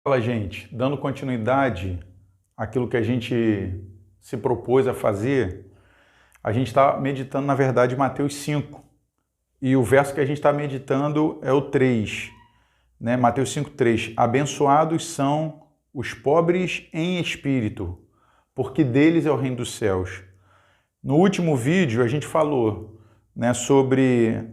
Fala, gente, dando continuidade àquilo que a gente se propôs a fazer, a gente está meditando, na verdade, Mateus 5. E o verso que a gente está meditando é o 3, né? Mateus 5:3. Abençoados são os pobres em espírito, porque deles é o reino dos céus. No último vídeo, a gente falou, né, sobre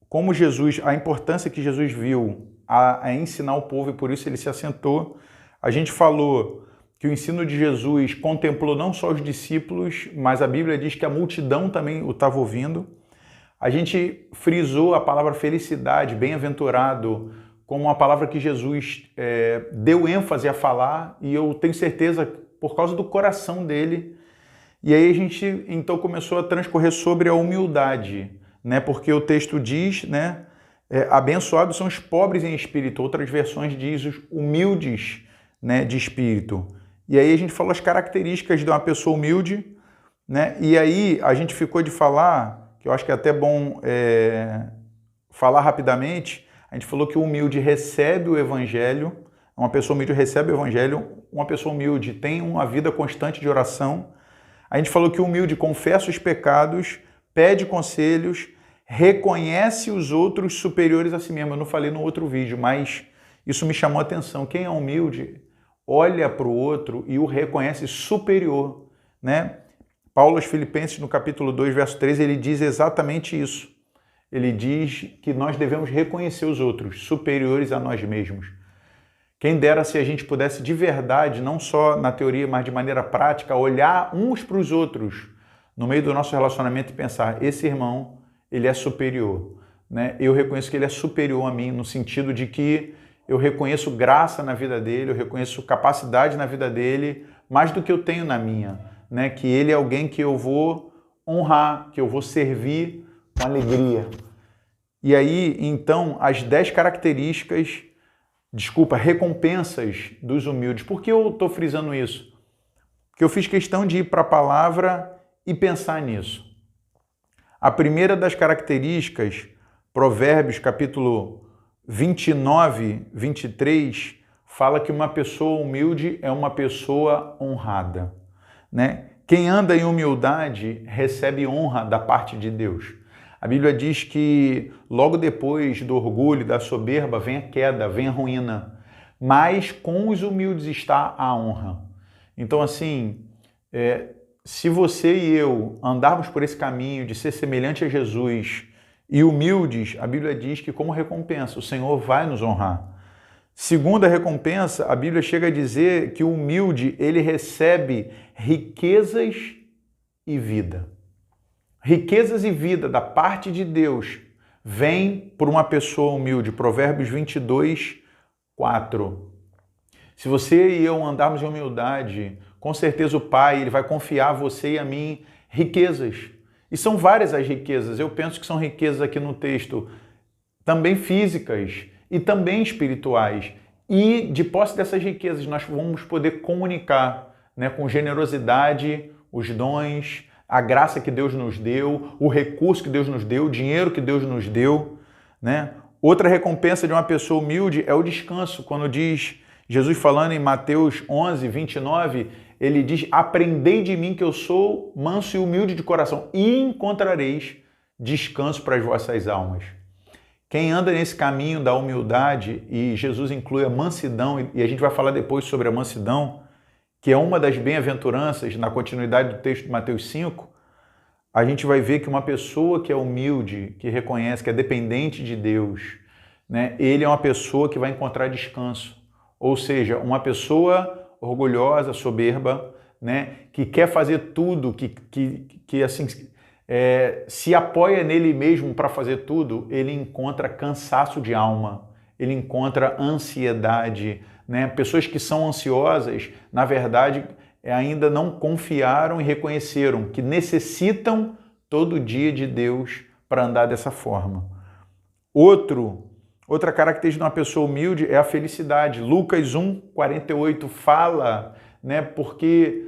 como Jesus, a importância que Jesus viu a ensinar o povo e por isso ele se assentou. A gente falou que o ensino de Jesus contemplou não só os discípulos, mas a Bíblia diz que a multidão também o estava ouvindo. A gente frisou a palavra felicidade, bem-aventurado, como uma palavra que Jesus deu ênfase a falar, e eu tenho certeza, por causa do coração dele. E aí a gente então começou a transcorrer sobre a humildade, né? Porque o texto diz, né? Abençoados são os pobres em espírito, outras versões diz os humildes, né, de espírito. E aí a gente falou as características de uma pessoa humilde, né? E aí a gente ficou de falar, que eu acho que é até bom falar rapidamente, a gente falou que o humilde recebe o evangelho, uma pessoa humilde recebe o evangelho, uma pessoa humilde tem uma vida constante de oração. A gente falou que o humilde confessa os pecados, pede conselhos, reconhece os outros superiores a si mesmo. Eu não falei no outro vídeo, mas isso me chamou a atenção. Quem é humilde olha para o outro e o reconhece superior, né? Paulo aos Filipenses, no capítulo 2, verso 13, ele diz exatamente isso. Ele diz que nós devemos reconhecer os outros superiores a nós mesmos. Quem dera se a gente pudesse de verdade, não só na teoria, mas de maneira prática, olhar uns para os outros no meio do nosso relacionamento e pensar, esse irmão, ele é superior, né? Eu reconheço que ele é superior a mim, no sentido de que eu reconheço graça na vida dele, eu reconheço capacidade na vida dele, mais do que eu tenho na minha, né? Que ele é alguém que eu vou honrar, que eu vou servir com alegria. E aí, então, as 10 características, recompensas dos humildes. Por que eu estou frisando isso? Porque eu fiz questão de ir para a palavra e pensar nisso. A primeira das características, Provérbios capítulo 29, 23, fala que uma pessoa humilde é uma pessoa honrada, né? Quem anda em humildade recebe honra da parte de Deus. A Bíblia diz que logo depois do orgulho, da soberba, vem a queda, vem a ruína. Mas com os humildes está a honra. Então, assim, se você e eu andarmos por esse caminho de ser semelhante a Jesus e humildes, a Bíblia diz que como recompensa o Senhor vai nos honrar. Segunda recompensa, a Bíblia chega a dizer que o humilde, ele recebe riquezas e vida. Riquezas e vida da parte de Deus vem por uma pessoa humilde. Provérbios 22, 4. Se você e eu andarmos em humildade, com certeza o Pai ele vai confiar a você e a mim riquezas. E são várias as riquezas. Eu penso que são riquezas aqui no texto, também físicas e também espirituais. E de posse dessas riquezas nós vamos poder comunicar, né, com generosidade os dons, a graça que Deus nos deu, o recurso que Deus nos deu, o dinheiro que Deus nos deu, né? Outra recompensa de uma pessoa humilde é o descanso. Quando diz Jesus falando em Mateus 11, 29, ele diz, aprendei de mim que eu sou manso e humilde de coração e encontrareis descanso para as vossas almas. Quem anda nesse caminho da humildade, e Jesus inclui a mansidão, e a gente vai falar depois sobre a mansidão, que é uma das bem-aventuranças, na continuidade do texto de Mateus 5, a gente vai ver que uma pessoa que é humilde, que reconhece, que é dependente de Deus, né, ele é uma pessoa que vai encontrar descanso. Ou seja, uma pessoa orgulhosa, soberba, né, que quer fazer tudo, que assim, se apoia nele mesmo para fazer tudo, ele encontra cansaço de alma, ele encontra ansiedade, né? Pessoas que são ansiosas, na verdade, ainda não confiaram e reconheceram que necessitam todo dia de Deus para andar dessa forma. Outra característica de uma pessoa humilde é a felicidade. Lucas 1, 48 fala, né, porque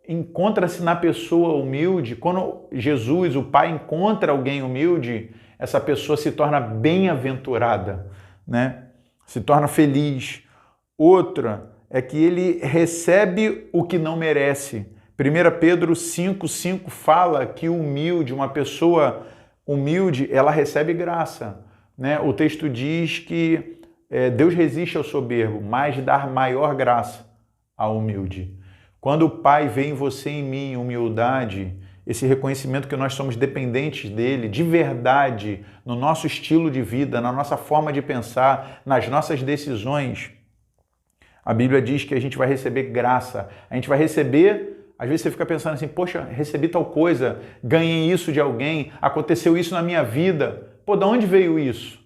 encontra-se na pessoa humilde, quando Jesus, o Pai, encontra alguém humilde, essa pessoa se torna bem-aventurada, né? Se torna feliz. Outra é que ele recebe o que não merece. 1 Pedro 5,5 fala que o humilde, uma pessoa humilde, ela recebe graça, né? O texto diz que Deus resiste ao soberbo, mas dá maior graça ao humilde. Quando o Pai vê em você e em mim humildade, esse reconhecimento que nós somos dependentes dele, de verdade, no nosso estilo de vida, na nossa forma de pensar, nas nossas decisões, a Bíblia diz que a gente vai receber graça. A gente vai receber, às vezes você fica pensando assim, poxa, recebi tal coisa, ganhei isso de alguém, aconteceu isso na minha vida. Pô, de onde veio isso?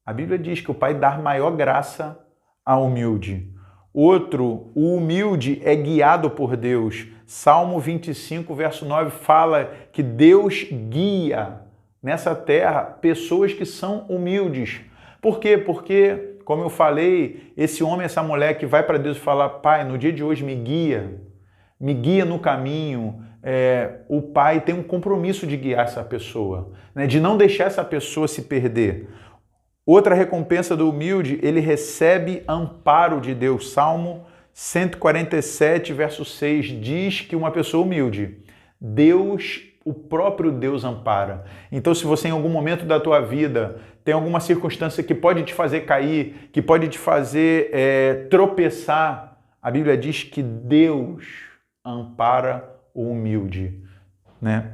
A Bíblia diz que o Pai dá maior graça ao humilde. Outro, o humilde é guiado por Deus. Salmo 25, verso 9 fala que Deus guia nessa terra pessoas que são humildes. Por quê? Porque, como eu falei, esse homem, essa mulher que vai para Deus e fala, Pai, no dia de hoje me guia no caminho. O Pai tem um compromisso de guiar essa pessoa, né? De não deixar essa pessoa se perder. Outra recompensa do humilde, ele recebe amparo de Deus. Salmo 147, verso 6, diz que uma pessoa humilde, Deus, o próprio Deus ampara. Então, se você em algum momento da tua vida tem alguma circunstância que pode te fazer cair, que pode te fazer tropeçar, a Bíblia diz que Deus ampara o humilde, né?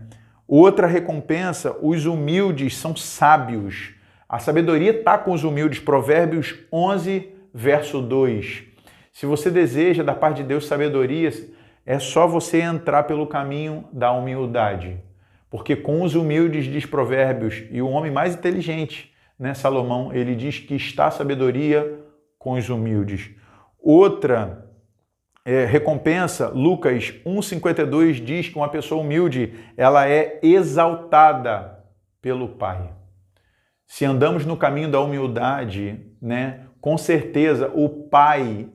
Outra recompensa, os humildes são sábios. A sabedoria está com os humildes, Provérbios 11, verso 2. Se você deseja da parte de Deus sabedoria, é só você entrar pelo caminho da humildade. Porque com os humildes, diz Provérbios, e o homem mais inteligente, né, Salomão, ele diz que está a sabedoria com os humildes. Outra recompensa, Lucas 1,52 diz que uma pessoa humilde, ela é exaltada pelo Pai. Se andamos no caminho da humildade, né, com certeza o Pai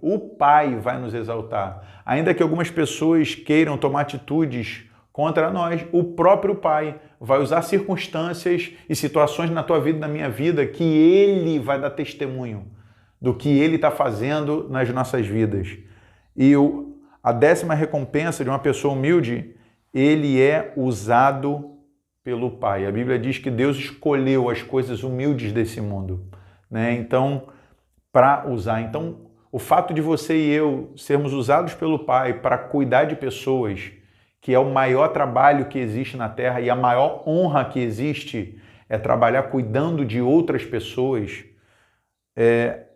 vai nos exaltar. Ainda que algumas pessoas queiram tomar atitudes contra nós, o próprio Pai vai usar circunstâncias e situações na tua vida e na minha vida que Ele vai dar testemunho do que Ele está fazendo nas nossas vidas. E a 10ª recompensa de uma pessoa humilde, ele é usado pelo Pai. A Bíblia diz que Deus escolheu as coisas humildes desse mundo, né? Então, para usar. Então, o fato de você e eu sermos usados pelo Pai para cuidar de pessoas, que é o maior trabalho que existe na Terra e a maior honra que existe é trabalhar cuidando de outras pessoas,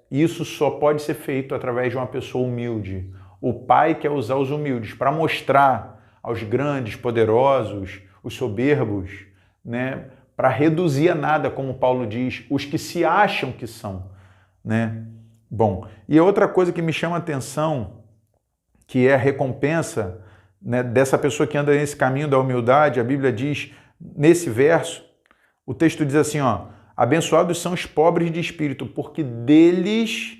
isso só pode ser feito através de uma pessoa humilde. O Pai quer usar os humildes para mostrar aos grandes, poderosos, os soberbos, né, para reduzir a nada, como Paulo diz, os que se acham que são, né? Bom, e outra coisa que me chama a atenção, que é a recompensa, né, dessa pessoa que anda nesse caminho da humildade, a Bíblia diz, nesse verso, o texto diz assim, ó, abençoados são os pobres de espírito, porque deles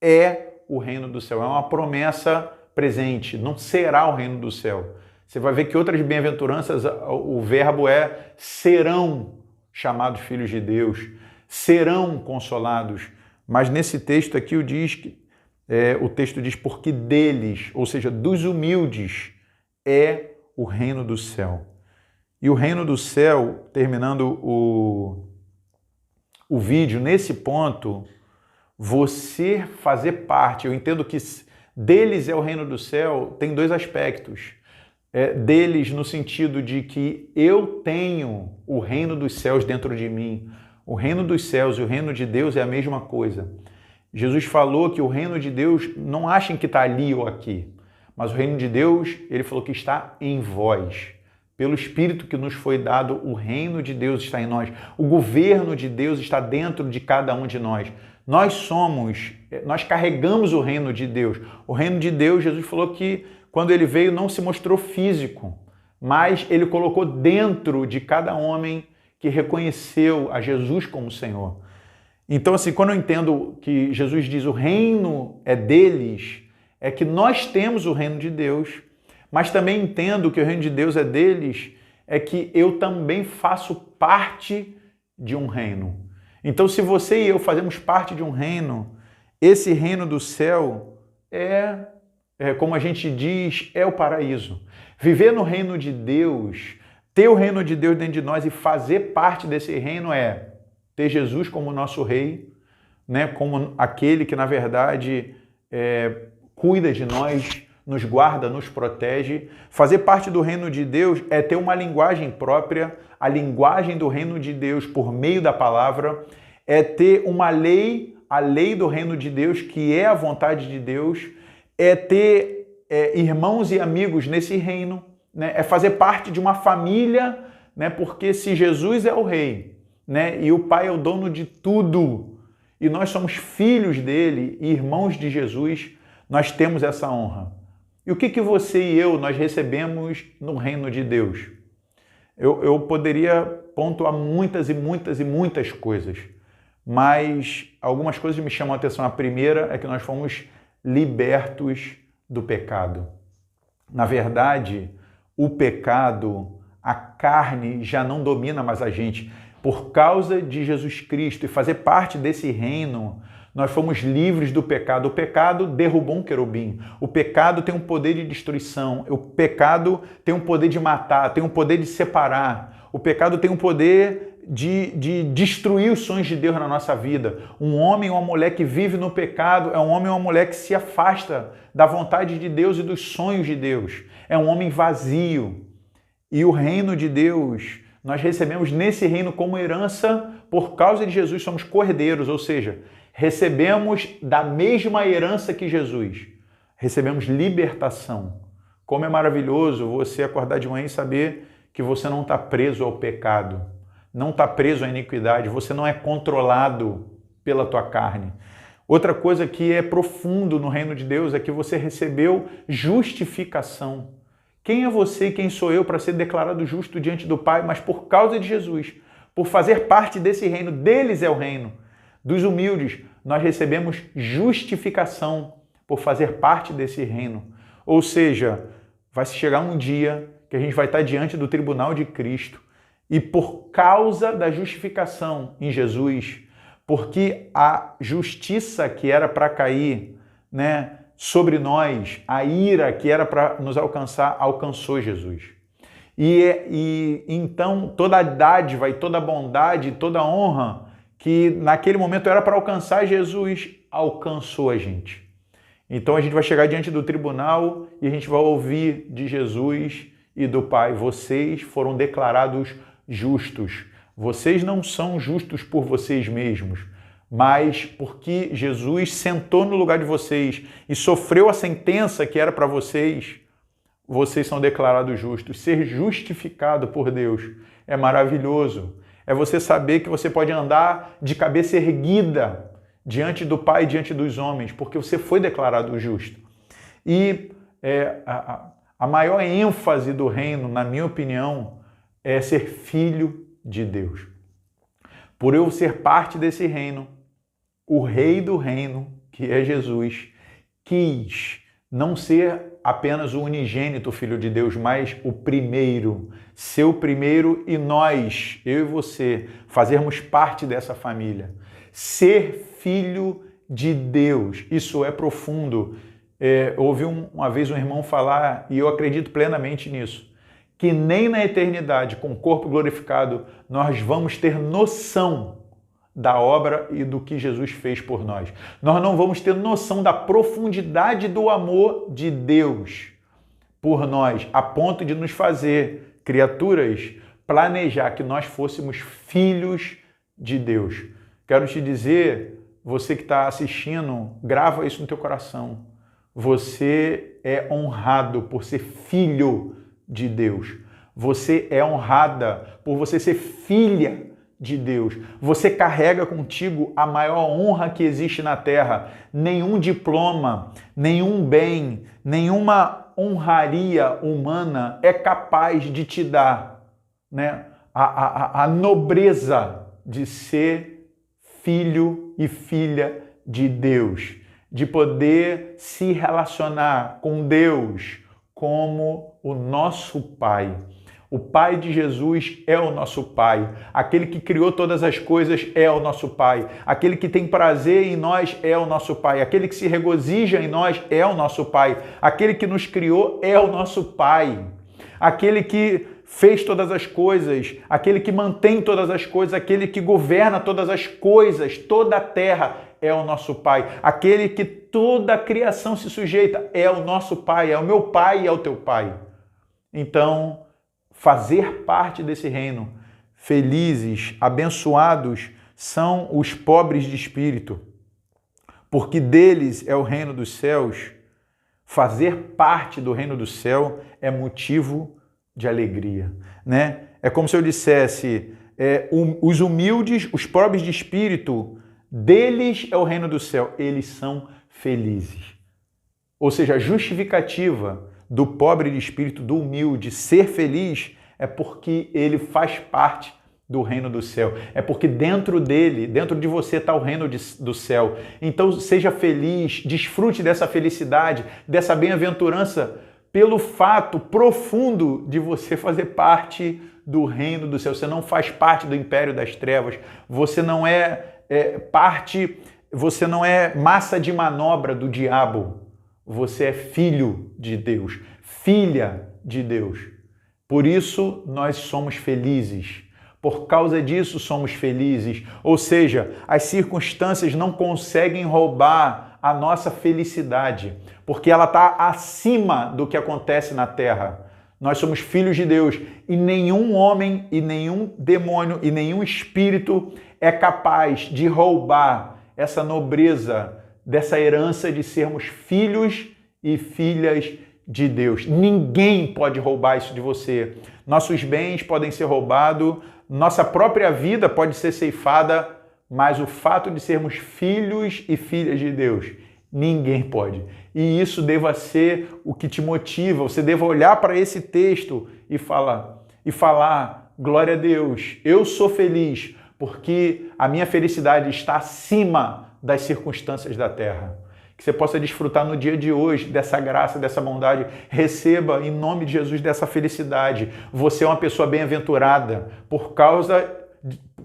é o reino do céu. É uma promessa presente, não será o reino do céu. Você vai ver que outras bem-aventuranças, o verbo é serão chamados filhos de Deus, serão consolados. Mas nesse texto aqui o texto diz porque deles, ou seja, dos humildes, é o reino do céu. E o reino do céu, terminando o vídeo, nesse ponto, você fazer parte, eu entendo que deles é o reino do céu, tem dois aspectos. Deles no sentido de que eu tenho o reino dos céus dentro de mim. O reino dos céus e o reino de Deus é a mesma coisa. Jesus falou que o reino de Deus, não achem que está ali ou aqui, mas o reino de Deus, ele falou que está em vós. Pelo Espírito que nos foi dado, o reino de Deus está em nós. O governo de Deus está dentro de cada um de nós. Nós carregamos o reino de Deus. O reino de Deus, Jesus falou que quando ele veio não se mostrou físico, mas ele colocou dentro de cada homem que reconheceu a Jesus como Senhor. Então, assim, quando eu entendo que Jesus diz o reino é deles, é que nós temos o reino de Deus, mas também entendo que o reino de Deus é deles, é que eu também faço parte de um reino. Então, se você e eu fazemos parte de um reino, Esse reino do céu como a gente diz, é o paraíso. Viver no reino de Deus, ter o reino de Deus dentro de nós e fazer parte desse reino é ter Jesus como nosso rei, né? Como aquele que, na verdade, cuida de nós, nos guarda, nos protege. Fazer parte do reino de Deus é ter uma linguagem própria, a linguagem do reino de Deus por meio da palavra, é ter uma lei, a lei do reino de Deus, que é a vontade de Deus, é ter irmãos e amigos nesse reino, né? É fazer parte de uma família, né? Porque se Jesus é o rei, né? E o Pai é o dono de tudo, e nós somos filhos dele e irmãos de Jesus, nós temos essa honra. E o que você e eu, nós recebemos no reino de Deus? Eu poderia pontuar muitas e muitas e muitas coisas, mas algumas coisas me chamam a atenção. A primeira é que nós fomos libertos do pecado. Na verdade, o pecado, a carne já não domina mais a gente. Por causa de Jesus Cristo e fazer parte desse reino, nós fomos livres do pecado. O pecado derrubou um querubim. O pecado tem um poder de destruição. O pecado tem um poder de matar, tem um poder de separar. O pecado tem um poder de destruir os sonhos de Deus na nossa vida. Um homem ou uma mulher que vive no pecado é um homem ou uma mulher que se afasta da vontade de Deus e dos sonhos de Deus. É um homem vazio. E o reino de Deus, nós recebemos nesse reino como herança, por causa de Jesus, somos cordeiros, ou seja, recebemos da mesma herança que Jesus. Recebemos libertação. Como é maravilhoso você acordar de manhã e saber que você não está preso ao pecado, não está preso à iniquidade, você não é controlado pela tua carne. Outra coisa que é profundo no reino de Deus é que você recebeu justificação. Quem é você e quem sou eu para ser declarado justo diante do Pai? Mas por causa de Jesus, por fazer parte desse reino, deles é o reino. Dos humildes, nós recebemos justificação por fazer parte desse reino. Ou seja, vai chegar um dia que a gente vai estar diante do tribunal de Cristo e por causa da justificação em Jesus, porque a justiça que era para cair, né, sobre nós, a ira que era para nos alcançar, alcançou Jesus. E então toda a dádiva e toda a bondade, toda a honra que naquele momento era para alcançar Jesus, alcançou a gente. Então a gente vai chegar diante do tribunal e a gente vai ouvir de Jesus e do Pai: vocês foram declarados justos. Vocês não são justos por vocês mesmos, mas porque Jesus sentou no lugar de vocês e sofreu a sentença que era para vocês, vocês são declarados justos. Ser justificado por Deus é maravilhoso. É você saber que você pode andar de cabeça erguida diante do Pai e diante dos homens, porque você foi declarado justo. E a maior ênfase do reino, na minha opinião, é ser filho de Deus. Por eu ser parte desse reino, o rei do reino, que é Jesus, quis não ser apenas o unigênito Filho de Deus, mas o primeiro, ser o primeiro e nós, eu e você, fazermos parte dessa família. Ser filho de Deus, isso é profundo. Eu ouvi uma vez um irmão falar, e eu acredito plenamente nisso, que nem na eternidade, com o corpo glorificado, nós vamos ter noção da obra e do que Jesus fez por nós. Nós não vamos ter noção da profundidade do amor de Deus por nós, a ponto de nos fazer, criaturas, planejar que nós fôssemos filhos de Deus. Quero te dizer, você que está assistindo, grava isso no teu coração. Você é honrado por ser filho de Deus. Você é honrada por você ser filha de Deus. Você carrega contigo a maior honra que existe na terra. Nenhum diploma, nenhum bem, nenhuma honraria humana é capaz de te dar, né, a nobreza de ser filho e filha de Deus, de poder se relacionar com Deus como o nosso Pai. O Pai de Jesus é o nosso Pai. Aquele que criou todas as coisas é o nosso Pai. Aquele que tem prazer em nós é o nosso Pai. Aquele que se regozija em nós é o nosso Pai. Aquele que nos criou é o nosso Pai. Aquele que fez todas as coisas, aquele que mantém todas as coisas, aquele que governa todas as coisas, toda a terra é o nosso Pai. Aquele que toda a criação se sujeita é o nosso Pai, é o meu Pai e é o teu Pai. Então, fazer parte desse reino, felizes, abençoados, são os pobres de espírito, porque deles é o reino dos céus. Fazer parte do reino do céu é motivo de alegria, né? É como se eu dissesse, os humildes, os pobres de espírito, deles é o reino do céu, eles são felizes. Ou seja, a justificativa do pobre de espírito, do humilde, ser feliz é porque ele faz parte do reino do céu. É porque dentro dele, dentro de você está o reino do céu. Então seja feliz, desfrute dessa felicidade, dessa bem-aventurança, pelo fato profundo de você fazer parte do reino do céu. Você não faz parte do império das trevas, você não você não é massa de manobra do diabo. Você é filho de Deus, filha de Deus. Por isso nós somos felizes. Por causa disso somos felizes. Ou seja, as circunstâncias não conseguem roubar a nossa felicidade, porque ela está acima do que acontece na terra. Nós somos filhos de Deus e nenhum homem e nenhum demônio e nenhum espírito é capaz de roubar essa nobreza, dessa herança de sermos filhos e filhas de Deus. Ninguém pode roubar isso de você. Nossos bens podem ser roubados, nossa própria vida pode ser ceifada, mas o fato de sermos filhos e filhas de Deus, ninguém pode. E isso deva ser o que te motiva. Você deva olhar para esse texto e falar, glória a Deus, eu sou feliz, porque a minha felicidade está acima das circunstâncias da terra. Que você possa desfrutar no dia de hoje dessa graça, dessa bondade. Receba, em nome de Jesus, dessa felicidade. Você é uma pessoa bem-aventurada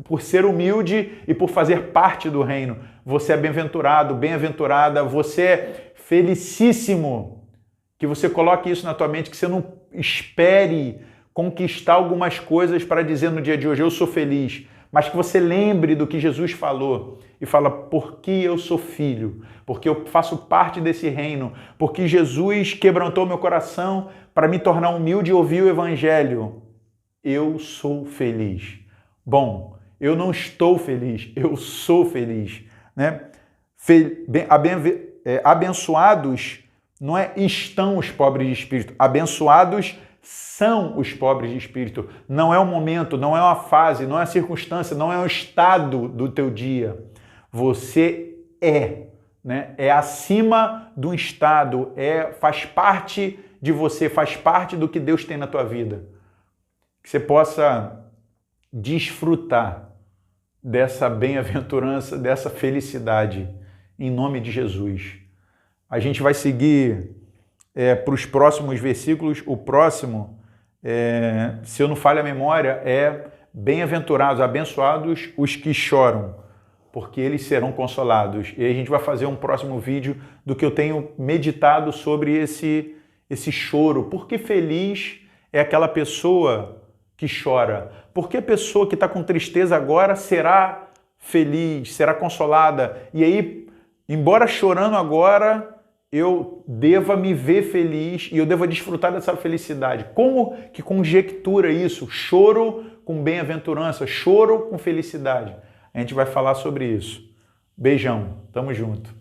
por ser humilde e por fazer parte do reino. Você é bem-aventurado, bem-aventurada, você é felicíssimo. Que você coloque isso na tua mente, que você não espere conquistar algumas coisas para dizer no dia de hoje, eu sou feliz. Mas que você lembre do que Jesus falou e fala, porque eu sou filho, porque eu faço parte desse reino, porque Jesus quebrantou meu coração para me tornar humilde e ouvir o evangelho. Eu sou feliz. Bom, eu não estou feliz, eu sou feliz, né? Abençoados não é estão os pobres de espírito, abençoados são os pobres de espírito. Não é um momento, não é uma fase, não é uma circunstância, não é um estado do teu dia. Você é, né? É acima do estado, faz parte de você, faz parte do que Deus tem na tua vida. Que você possa desfrutar dessa bem-aventurança, dessa felicidade, em nome de Jesus. A gente vai seguir para os próximos versículos. O próximo, se eu não falho a memória, é bem-aventurados, abençoados os que choram, porque eles serão consolados. E aí a gente vai fazer um próximo vídeo do que eu tenho meditado sobre esse choro. Porque feliz é aquela pessoa que chora? Porque a pessoa que está com tristeza agora será feliz, será consolada. E aí, embora chorando agora, eu deva me ver feliz e eu devo desfrutar dessa felicidade. Como que conjectura isso? Choro com bem-aventurança, choro com felicidade. A gente vai falar sobre isso. Beijão, tamo junto.